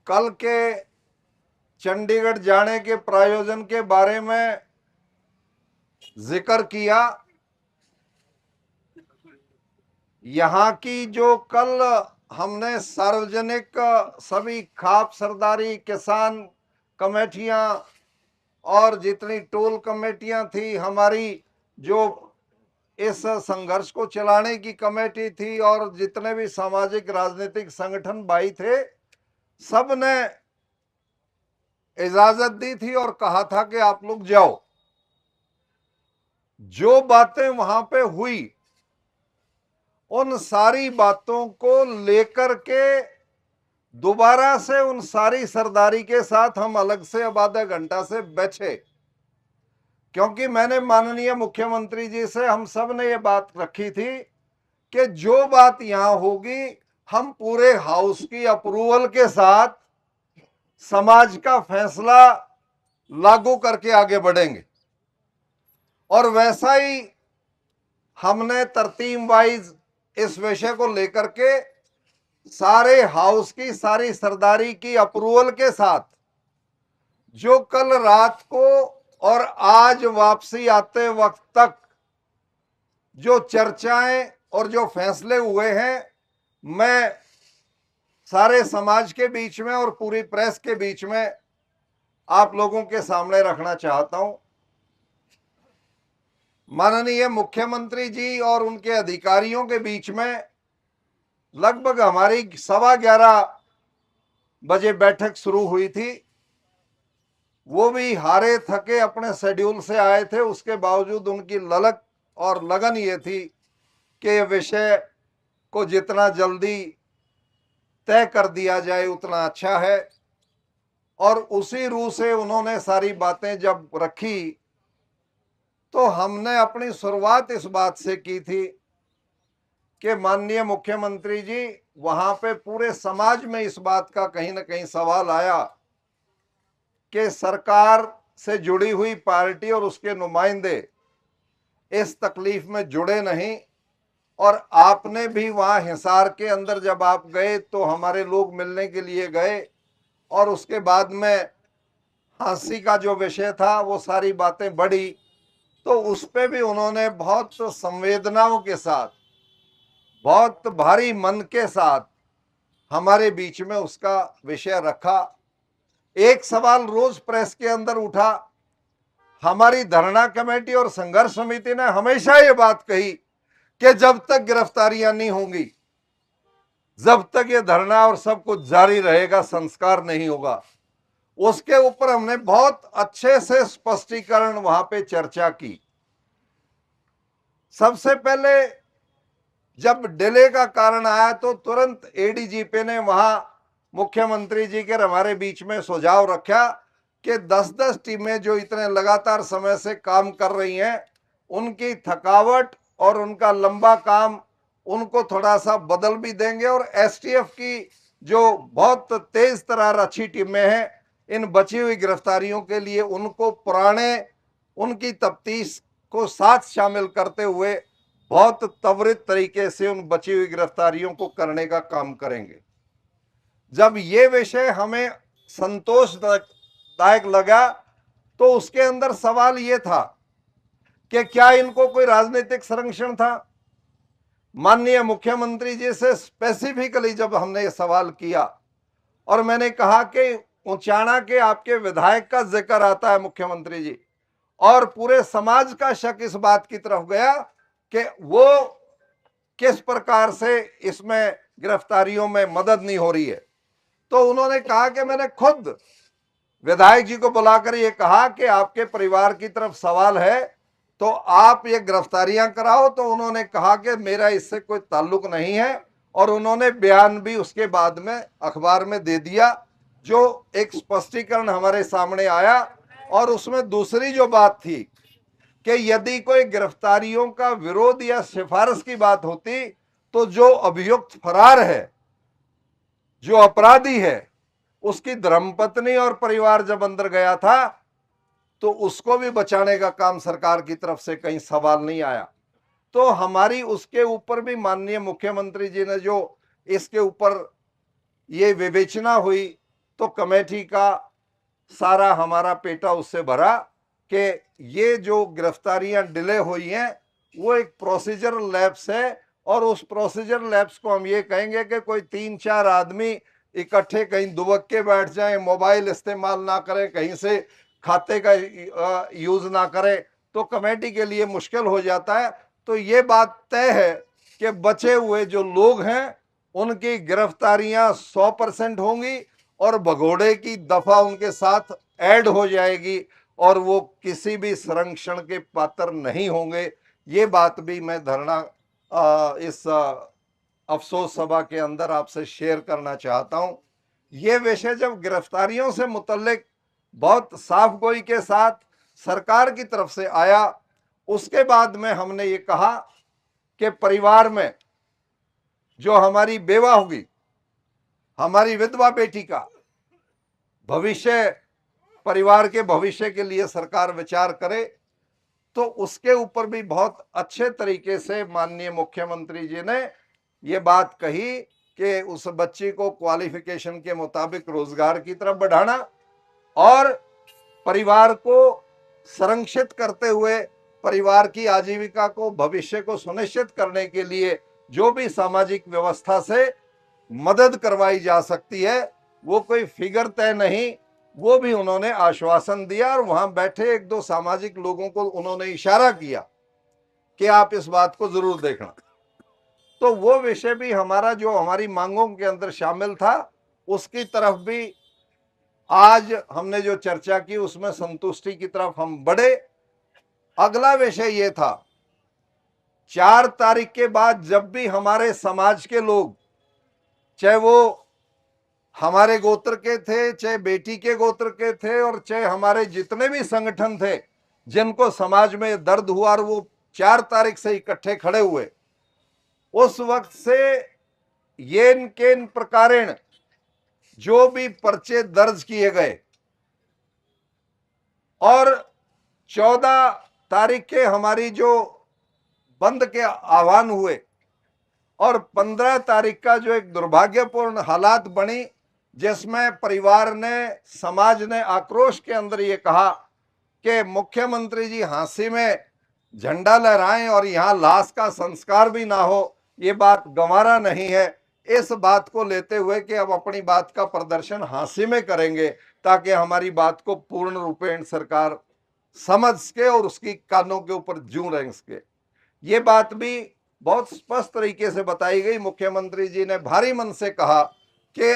कल के चंडीगढ़ जाने के प्रायोजन के बारे में जिक्र किया। यहाँ की जो कल हमने सार्वजनिक सभी खाप सरदारी किसान कमेटियां और जितनी टोल कमेटियां थी, हमारी जो इस संघर्ष को चलाने की कमेटी थी और जितने भी सामाजिक राजनीतिक संगठन भाई थे, सब ने इजाजत दी थी और कहा था कि आप लोग जाओ। जो बातें वहां पे हुई, उन सारी बातों को लेकर के दोबारा से उन सारी सरदारी के साथ हम अलग से अब आधा घंटा से बैठे, क्योंकि मैंने माननीय मुख्यमंत्री जी से हम सब ने ये बात रखी थी कि जो बात यहां होगी, हम पूरे हाउस की अप्रूवल के साथ समाज का फैसला लागू करके आगे बढ़ेंगे। और वैसा ही हमने तरतीब वाइज इस विषय को लेकर के सारे हाउस की सारी सरदारी की अप्रूवल के साथ जो कल रात को और आज वापसी आते वक्त तक जो चर्चाएं और जो फैसले हुए हैं, मैं सारे समाज के बीच में और पूरी प्रेस के बीच में आप लोगों के सामने रखना चाहता हूं। माननीय मुख्यमंत्री जी और उनके अधिकारियों के बीच में लगभग हमारी 11:15 बजे बैठक शुरू हुई थी। वो भी हारे थके अपने शेड्यूल से आए थे, उसके बावजूद उनकी ललक और लगन ये थी कि विषय को जितना जल्दी तय कर दिया जाए उतना अच्छा है। और उसी रूह से उन्होंने सारी बातें जब रखी, तो हमने अपनी शुरुआत इस बात से की थी कि माननीय मुख्यमंत्री जी, वहां पे पूरे समाज में इस बात का कहीं ना कहीं सवाल आया कि सरकार से जुड़ी हुई पार्टी और उसके नुमाइंदे इस तकलीफ में जुड़े नहीं। और आपने भी वहां हिसार के अंदर जब आप गए तो हमारे लोग मिलने के लिए गए, और उसके बाद में फांसी का जो विषय था वो सारी बातें बढ़ी, तो उस पे भी उन्होंने बहुत संवेदनाओं के साथ, बहुत भारी मन के साथ हमारे बीच में उसका विषय रखा। एक सवाल रोज प्रेस के अंदर उठा, हमारी धरना कमेटी और संघर्ष समिति ने हमेशा ये बात कही कि जब तक गिरफ्तारियां नहीं होंगी, जब तक ये धरना और सब कुछ जारी रहेगा, संस्कार नहीं होगा। उसके ऊपर हमने बहुत अच्छे से स्पष्टीकरण वहां पे चर्चा की। सबसे पहले जब डिले का कारण आया तो तुरंत एडीजीपी ने वहां मुख्यमंत्री जी के हमारे बीच में सुझाव रखा कि 10-10 टीमें जो इतने लगातार समय से काम कर रही हैं, उनकी थकावट और उनका लंबा काम, उनको थोड़ा सा बदल भी देंगे। और एसटीएफ की जो बहुत तेज तरार अच्छी टीमें हैं, इन बची हुई गिरफ्तारियों के लिए उनको पुराने उनकी तफ्तीश को साथ शामिल करते हुए बहुत त्वरित तरीके से उन बची हुई गिरफ्तारियों को करने का काम करेंगे। जब ये विषय हमें संतोषदायक लगा, तो उसके अंदर सवाल ये था कि क्या इनको कोई राजनीतिक संरक्षण था। माननीय मुख्यमंत्री जी से स्पेसिफिकली जब हमने ये सवाल किया, और मैंने कहा कि उचाना के आपके विधायक का जिक्र आता है मुख्यमंत्री जी, और पूरे समाज का शक इस बात की तरफ गया कि वो किस प्रकार से इसमें गिरफ्तारियों में मदद नहीं हो रही है, तो उन्होंने कहा कि मैंने खुद विधायक जी को बुलाकर ये कहा कि आपके परिवार की तरफ सवाल है तो आप ये गिरफ्तारियां कराओ। तो उन्होंने कहा कि मेरा इससे कोई ताल्लुक नहीं है, और उन्होंने बयान भी उसके बाद में अखबार में दे दिया, जो एक स्पष्टीकरण हमारे सामने आया। और उसमें दूसरी जो बात थी कि यदि कोई गिरफ्तारियों का विरोध या सिफारिश की बात होती, तो जो अभियुक्त फरार है, जो अपराधी है, उसकी धर्मपत्नी और परिवार जब अंदर गया था तो उसको भी बचाने का काम सरकार की तरफ से कहीं सवाल नहीं आया। तो हमारी उसके ऊपर भी माननीय मुख्यमंत्री जी ने जो इसके ऊपर ये विवेचना हुई तो कमेटी का सारा हमारा पेटा उससे भरा कि ये जो गिरफ्तारियां डिले हुई हैं वो एक प्रोसीजर लैप्स है, और उस प्रोसीजर लैप्स को हम ये कहेंगे कि कोई 3-4 आदमी इकट्ठे कहीं दुबक के बैठ जाएं, मोबाइल इस्तेमाल ना करें, कहीं से खाते का यूज ना करें, तो कमेटी के लिए मुश्किल हो जाता है। तो ये बात तय है कि बचे हुए जो लोग हैं उनकी गिरफ्तारियां 100% होंगी और भगोड़े की दफा उनके साथ ऐड हो जाएगी और वो किसी भी संरक्षण के पात्र नहीं होंगे। ये बात भी मैं धरना इस अफसोस सभा के अंदर आपसे शेयर करना चाहता हूं। ये विषय जब गिरफ्तारियों से मुतल्लिक बहुत साफ गोई के साथ सरकार की तरफ से आया, उसके बाद में हमने ये कहा कि परिवार में जो हमारी बेवा होगी, हमारी विधवा बेटी का भविष्य, परिवार के भविष्य के लिए सरकार विचार करे, तो उसके ऊपर भी बहुत अच्छे तरीके से माननीय मुख्यमंत्री जी ने ये बात कही कि उस बच्ची को क्वालिफिकेशन के मुताबिक रोजगार की तरफ बढ़ाना और परिवार को संरक्षित करते हुए परिवार की आजीविका को, भविष्य को सुनिश्चित करने के लिए जो भी सामाजिक व्यवस्था से मदद करवाई जा सकती है, वो कोई फिगर तय नहीं, वो भी उन्होंने आश्वासन दिया। और वहां बैठे 1-2 सामाजिक लोगों को उन्होंने इशारा किया कि आप इस बात को जरूर देखना। तो वो विषय भी हमारा जो हमारी मांगों के अंदर शामिल था, उसकी तरफ भी आज हमने जो चर्चा की उसमें संतुष्टि की तरफ हम बढ़े। अगला विषय ये था, 4 तारीख के बाद जब भी हमारे समाज के लोग, चाहे वो हमारे गोत्र के थे, चाहे बेटी के गोत्र के थे, और चाहे हमारे जितने भी संगठन थे जिनको समाज में दर्द हुआ और वो 4 तारीख से इकट्ठे खड़े हुए, उस वक्त से येन केन प्रकारेण जो भी पर्चे दर्ज किए गए और 14 तारीख के हमारी जो बंद के आह्वान हुए और 15 तारीख का जो एक दुर्भाग्यपूर्ण हालात बनी जिसमें परिवार ने, समाज ने आक्रोश के अंदर ये कहा कि मुख्यमंत्री जी हांसी में झंडा लहराएं और यहां लाश का संस्कार भी ना हो, ये बात गंवारा नहीं है। इस बात को लेते हुए कि अब अपनी बात का प्रदर्शन हांसी में करेंगे ताकि हमारी बात को पूर्ण रूपेण सरकार समझ सके और उसकी कानों के ऊपर जूं रह सके। ये बात भी बहुत स्पष्ट तरीके से बताई गई। मुख्यमंत्री जी ने भारी मन से कहा कि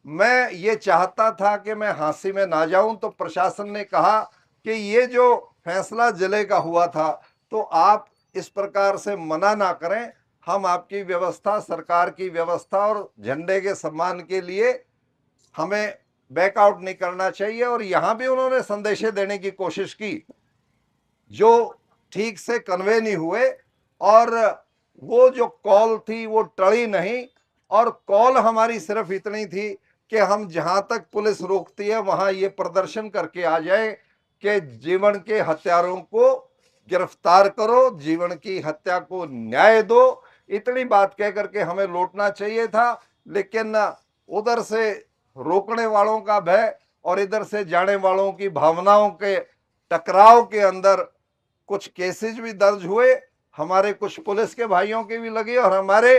मैं ये चाहता था कि मैं हांसी में ना जाऊं, तो प्रशासन ने कहा कि ये जो फैसला जिले का हुआ था तो आप इस प्रकार से मना ना करें, हम आपकी व्यवस्था, सरकार की व्यवस्था और झंडे के सम्मान के लिए हमें बैकआउट नहीं करना चाहिए। और यहां भी उन्होंने संदेश देने की कोशिश की जो ठीक से कन्वे नहीं हुए, और वो जो कॉल थी वो टली नहीं, और कॉल हमारी सिर्फ इतनी थी कि हम जहां तक पुलिस रोकती है वहां ये प्रदर्शन करके आ जाए कि जीवन के हत्यारों को गिरफ्तार करो, जीवन की हत्या को न्याय दो। इतनी बात कह करके हमें लौटना चाहिए था, लेकिन उधर से रोकने वालों का भय और इधर से जाने वालों की भावनाओं के टकराव के अंदर कुछ केसेस भी दर्ज हुए, हमारे कुछ पुलिस के भाइयों के भी लगे और हमारे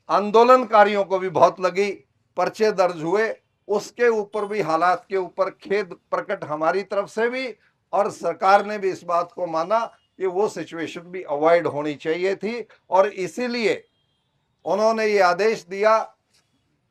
आंदोलनकारियों को भी बहुत लगी, पर्चे दर्ज हुए। उसके ऊपर भी, हालात के ऊपर खेद प्रकट हमारी तरफ से भी, और सरकार ने भी इस बात को माना कि वो सिचुएशन भी अवॉइड होनी चाहिए थी, और इसीलिए उन्होंने ये आदेश दिया।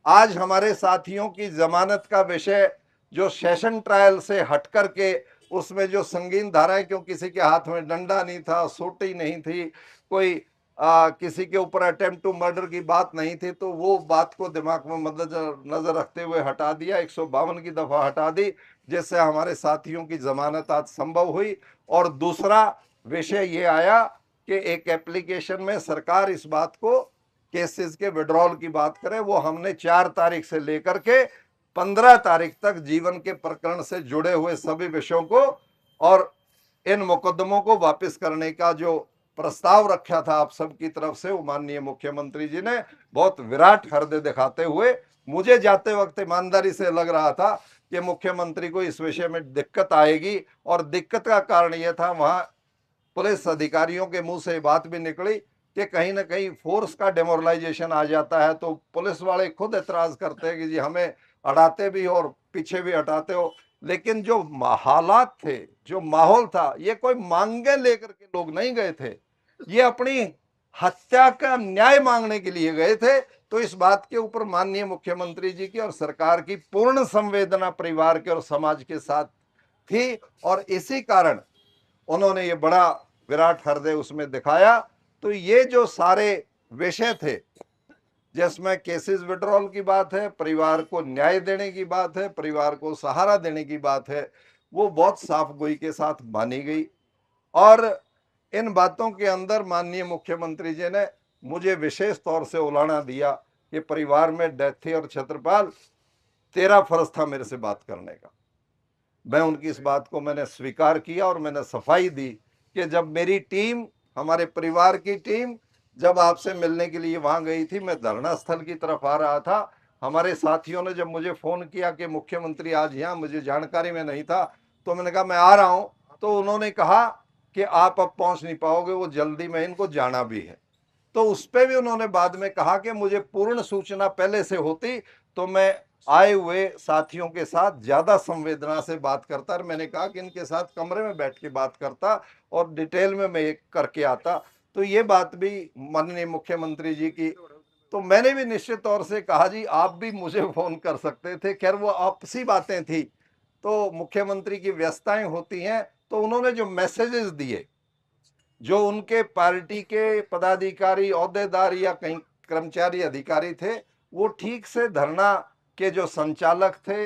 आज हमारे साथियों की जमानत का विषय जो सेशन ट्रायल से हट करके, उसमें जो संगीन धाराएं, क्यों किसी के हाथ में डंडा नहीं था, सोटी नहीं थी, कोई किसी के ऊपर अटेम्प्ट टू मर्डर की बात नहीं थी, तो वो बात को दिमाग में नजर रखते हुए हटा दिया, 152 की दफा हटा दी, जिससे हमारे साथियों की जमानत आज संभव हुई। और दूसरा विषय ये आया कि एक एप्लीकेशन में सरकार इस बात को, केसेस के विड्रॉल की बात करें, वो हमने 4 तारीख से लेकर के 15 तारीख तक जीवन के प्रकरण से जुड़े हुए सभी विषयों को और इन मुकदमों को वापस करने का जो प्रस्ताव रखा था आप सबकी तरफ से, वो माननीय मुख्यमंत्री जी ने बहुत विराट हृदय दिखाते हुए मुझे जाते वक्त ईमानदारी से लग रहा था कि मुख्यमंत्री को इस विषय में दिक्कत आएगी, और दिक्कत का कारण यह था, वहां पुलिस अधिकारियों के मुंह से बात भी निकली कि कहीं ना कहीं फोर्स का डेमोरलाइजेशन आ जाता है, तो पुलिस वाले खुद एतराज करते हैं कि जी हमें अड़ाते भी हो और पीछे भी हटाते हो। लेकिन जो हालात थे, जो माहौल था, ये कोई मांगे लेकर के लोग नहीं गए थे, ये अपनी हत्या का न्याय मांगने के लिए गए थे। तो इस बात के ऊपर माननीय मुख्यमंत्री जी की और सरकार की पूर्ण संवेदना परिवार के और समाज के साथ थी, और इसी कारण उन्होंने ये बड़ा विराट हृदय उसमें दिखाया। तो ये जो सारे विषय थे, जिसमें केसेस विड्रॉल की बात है, परिवार को न्याय देने की बात है, परिवार को सहारा देने की बात है, वो बहुत साफ गोई के साथ मानी गई। और इन बातों के अंदर माननीय मुख्यमंत्री जी ने मुझे विशेष तौर से उलाना दिया कि परिवार में डेथ थी और छत्रपाल, तेरा फर्ज था मेरे से बात करने का। मैं उनकी इस बात को मैंने स्वीकार किया और मैंने सफाई दी कि जब मेरी टीम, हमारे परिवार की टीम जब आपसे मिलने के लिए वहां गई थी, मैं धरना स्थल की तरफ आ रहा था, हमारे साथियों ने जब मुझे फोन किया कि मुख्यमंत्री आज यहाँ, मुझे जानकारी में नहीं था, तो मैंने कहा मैं आ रहा हूं। तो उन्होंने कहा कि आप अब पहुंच नहीं पाओगे, वो जल्दी में, इनको जाना भी है। तो उस पर भी उन्होंने बाद में कहा कि मुझे पूर्ण सूचना पहले से होती तो मैं आए हुए साथियों के साथ ज्यादा संवेदना से बात करता, और मैंने कहा कि इनके साथ कमरे में बैठ के बात करता और डिटेल में मैं एक करके आता। तो ये बात भी माननीय मुख्यमंत्री जी की, तो मैंने भी निश्चित तौर से कहा जी आप भी मुझे फोन कर सकते थे। खैर वो आपसी बातें थी, तो मुख्यमंत्री की व्यस्तताएं होती हैं। तो उन्होंने जो मैसेजेस दिए, जो उनके पार्टी के पदाधिकारी, ओहदेदार या कहीं कर्मचारी अधिकारी थे, वो ठीक से धरना के जो संचालक थे,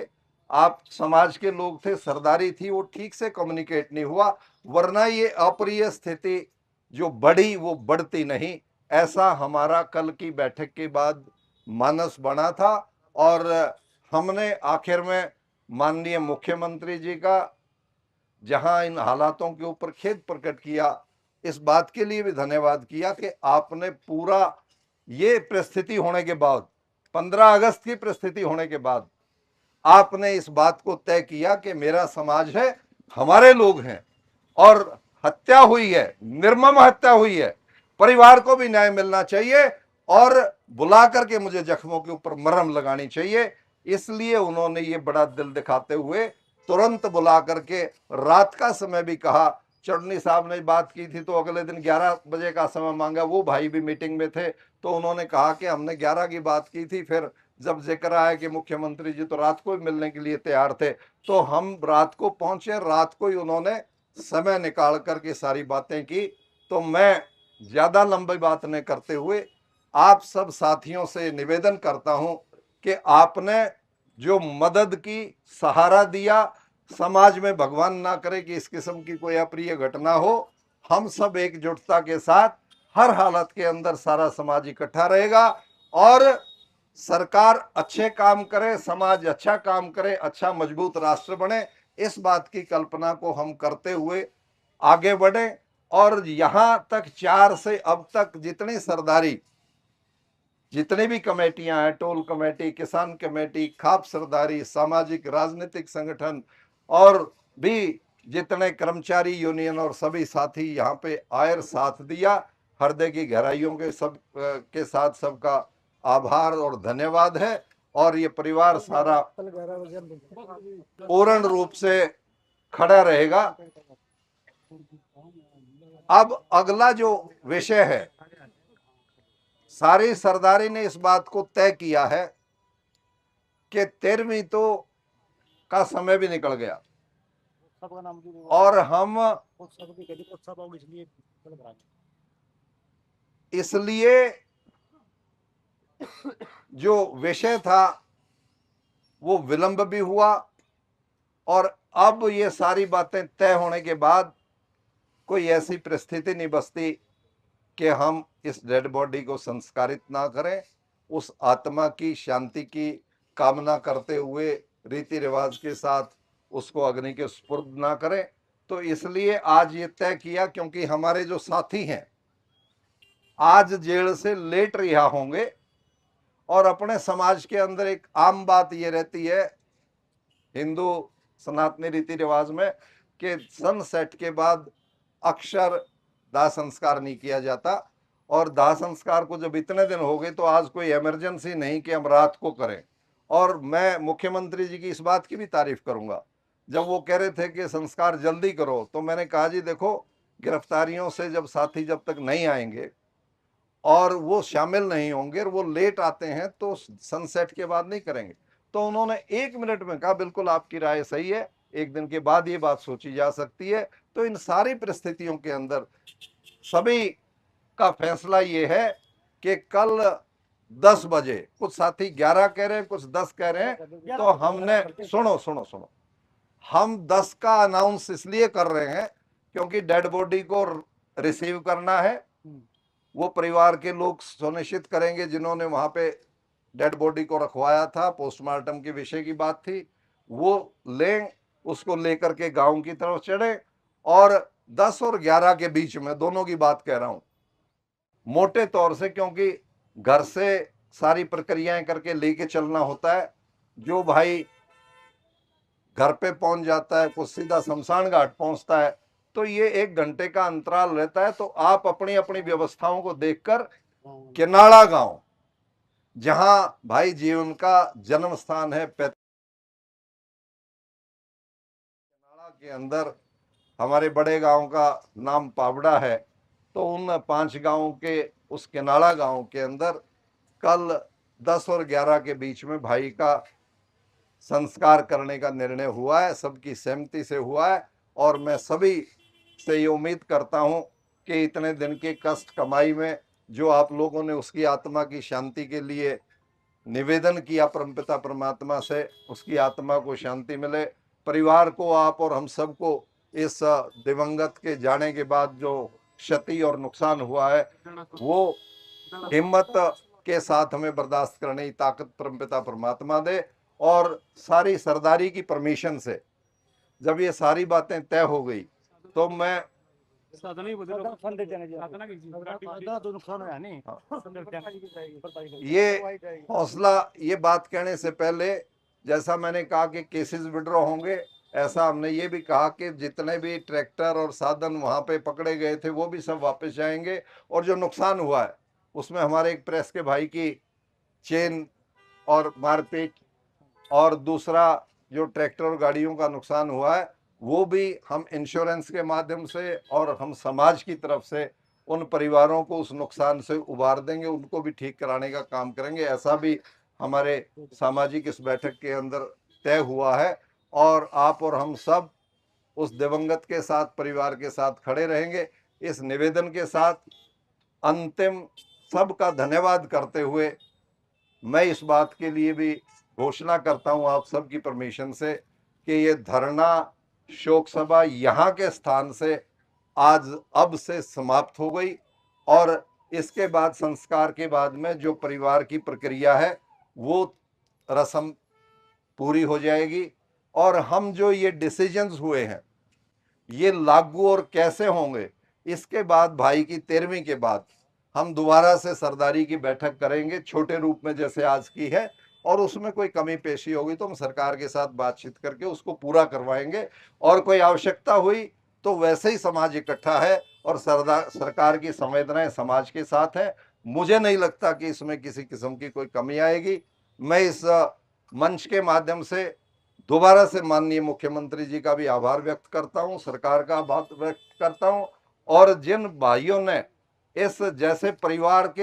आप समाज के लोग थे, सरदारी थी, वो ठीक से कम्युनिकेट नहीं हुआ, वरना ये अप्रिय स्थिति जो बढ़ी वो बढ़ती नहीं। ऐसा हमारा कल की बैठक के बाद मानस बना था, और हमने आखिर में माननीय मुख्यमंत्री जी का जहां इन हालातों के ऊपर खेद प्रकट किया, इस बात के लिए भी धन्यवाद किया कि आपने पूरा ये परिस्थिति होने के बाद, 15 अगस्त की परिस्थिति होने के बाद, आपने इस बात को तय किया कि मेरा समाज है, हमारे लोग हैं, और हत्या हुई है, निर्मम हत्या हुई है, परिवार को भी न्याय मिलना चाहिए, और बुला करके मुझे जख्मों के ऊपर मरहम लगानी चाहिए। इसलिए उन्होंने ये बड़ा दिल दिखाते हुए तुरंत बुला करके रात का समय भी कहा। चढ़नी साहब ने बात की थी तो अगले दिन 11 बजे का समय मांगा, वो भाई भी मीटिंग में थे, तो उन्होंने कहा कि हमने 11 की बात की थी, फिर जब जिक्र आया कि मुख्यमंत्री जी तो रात को ही मिलने के लिए तैयार थे, तो हम रात को पहुंचे, रात को ही उन्होंने समय निकाल करके सारी बातें की। तो मैं ज्यादा लंबी बात नहीं करते हुए आप सब साथियों से निवेदन करता हूं कि आपने जो मदद की, सहारा दिया, समाज में भगवान ना करे कि इस किस्म की कोई अप्रिय घटना हो, हम सब एकजुटता के साथ हर हालत के अंदर सारा समाज इकट्ठा रहेगा, और सरकार अच्छे काम करे, समाज अच्छा काम करे, अच्छा मजबूत राष्ट्र बने, इस बात की कल्पना को हम करते हुए आगे बढ़े। और यहां तक 4 से अब तक जितनी सरदारी, जितनी भी कमेटियां हैं, टोल कमेटी, किसान कमेटी, खाप सरदारी, सामाजिक राजनीतिक संगठन, और भी जितने कर्मचारी यूनियन और सभी साथी यहाँ पे आयर साथ दिया, हृदय की गहराइयों के सब के साथ सबका आभार और धन्यवाद है। और ये परिवार सारा पूर्ण रूप से खड़ा रहेगा। अब अगला जो विषय है, सारी सरदारी ने इस बात को तय किया है कि 13वीं तो का समय भी निकल गया, और हम इसलिए जो विषय था वो विलंब भी हुआ, और अब ये सारी बातें तय होने के बाद कोई ऐसी परिस्थिति नहीं बचती कि हम इस डेड बॉडी को संस्कारित ना करें, उस आत्मा की शांति की कामना करते हुए रीति रिवाज के साथ उसको अग्नि के सुपुर्द ना करें। तो इसलिए आज ये तय किया, क्योंकि हमारे जो साथी हैं आज जेल से लेट रिहा होंगे, और अपने समाज के अंदर एक आम बात ये रहती है हिंदू सनातनी रीति रिवाज में कि सनसेट के बाद अक्सर दाह संस्कार नहीं किया जाता, और दाह संस्कार को जब इतने दिन हो गए तो आज कोई इमरजेंसी नहीं कि हम रात को करें। और मैं मुख्यमंत्री जी की इस बात की भी तारीफ करूंगा, जब वो कह रहे थे कि संस्कार जल्दी करो तो मैंने कहा जी देखो, गिरफ्तारियों से जब साथी जब तक नहीं आएंगे और वो शामिल नहीं होंगे और वो लेट आते हैं तो सनसेट के बाद नहीं करेंगे। तो उन्होंने 1 मिनट में कहा बिल्कुल आपकी राय सही है, 1 दिन के बाद ये बात सोची जा सकती है। तो इन सारी परिस्थितियों के अंदर सभी का फैसला ये है कि कल 10 बजे, कुछ साथी 11 कह रहे हैं, कुछ 10 कह रहे हैं, तो हमने सुनो हम 10 का अनाउंस इसलिए कर रहे हैं क्योंकि डेड बॉडी को रिसीव करना है। वो परिवार के लोग सुनिश्चित करेंगे जिन्होंने वहां पे डेड बॉडी को रखवाया था, पोस्टमार्टम के विषय की बात थी, वो लें, उसको लेकर के गांव की तरफ चढ़े। और 10 और 11 के बीच में, दोनों की बात कह रहा हूं मोटे तौर से, क्योंकि घर से सारी प्रक्रियाएं करके लेके चलना होता है। जो भाई घर पे पहुंच जाता है, कुछ सीधा शमशान घाट पहुंचता है, तो ये 1 घंटे का अंतराल रहता है। तो आप अपनी अपनी व्यवस्थाओं को देखकर किनाड़ा गांव, जहां भाई जीवन का जन्म स्थान है, किनाड़ा के अंदर हमारे बड़े गांव का नाम पावड़ा है, तो उन 5 गांवों के उस किनाड़ा गांव के अंदर कल 10 और 11 के बीच में भाई का संस्कार करने का निर्णय हुआ है, सबकी सहमति से हुआ है। और मैं सभी से ये उम्मीद करता हूं कि इतने दिन के कष्ट कमाई में जो आप लोगों ने उसकी आत्मा की शांति के लिए निवेदन किया परमपिता परमात्मा से, उसकी आत्मा को शांति मिले। परिवार को, आप और हम सबको इस दिवंगत के जाने के बाद जो क्षति और नुकसान हुआ है वो हिम्मत के साथ हमें बर्दाश्त करने की ताकत परमपिता परमात्मा दे। और सारी सरदारी की परमिशन से जब ये सारी बातें तय हो गई तो मैं ये हौसला, ये बात कहने से पहले, जैसा मैंने कहा कि केसेस विड्रॉ होंगे, ऐसा हमने ये भी कहा कि जितने भी ट्रैक्टर और साधन वहां पे पकड़े गए थे वो भी सब वापस जाएंगे। और जो नुकसान हुआ है उसमें हमारे एक प्रेस के भाई की चेन और मारपीट, और दूसरा जो ट्रैक्टर और गाड़ियों का नुकसान हुआ है वो भी हम इंश्योरेंस के माध्यम से और हम समाज की तरफ से उन परिवारों को उस नुकसान से उबार देंगे, उनको भी ठीक कराने का काम करेंगे। ऐसा भी हमारे सामाजिक इस बैठक के अंदर तय हुआ है। और आप और हम सब उस दिवंगत के साथ, परिवार के साथ खड़े रहेंगे। इस निवेदन के साथ अंतिम सबका धन्यवाद करते हुए मैं इस बात के लिए भी घोषणा करता हूं आप सबकी परमिशन से कि ये धरना शोक सभा यहाँ के स्थान से आज अब से समाप्त हो गई। और इसके बाद संस्कार के बाद में जो परिवार की प्रक्रिया है वो रस्म पूरी हो जाएगी। और हम जो ये डिसीजंस हुए हैं ये लागू और कैसे होंगे, इसके बाद भाई की 13वीं के बाद हम दोबारा से सरदारी की बैठक करेंगे, छोटे रूप में जैसे आज की है। और उसमें कोई कमी पेशी होगी तो हम सरकार के साथ बातचीत करके उसको पूरा करवाएंगे। और कोई आवश्यकता हुई तो वैसे ही समाज इकट्ठा है और सरकार की संवेदनाएं समाज के साथ है। मुझे नहीं लगता कि इसमें किसी किस्म की कोई कमी आएगी। मैं इस मंच के माध्यम से दोबारा से माननीय मुख्यमंत्री जी का भी आभार व्यक्त करता हूं, सरकार का आभार व्यक्त करता हूं। और जिन भाइयों ने इस जैसे परिवार के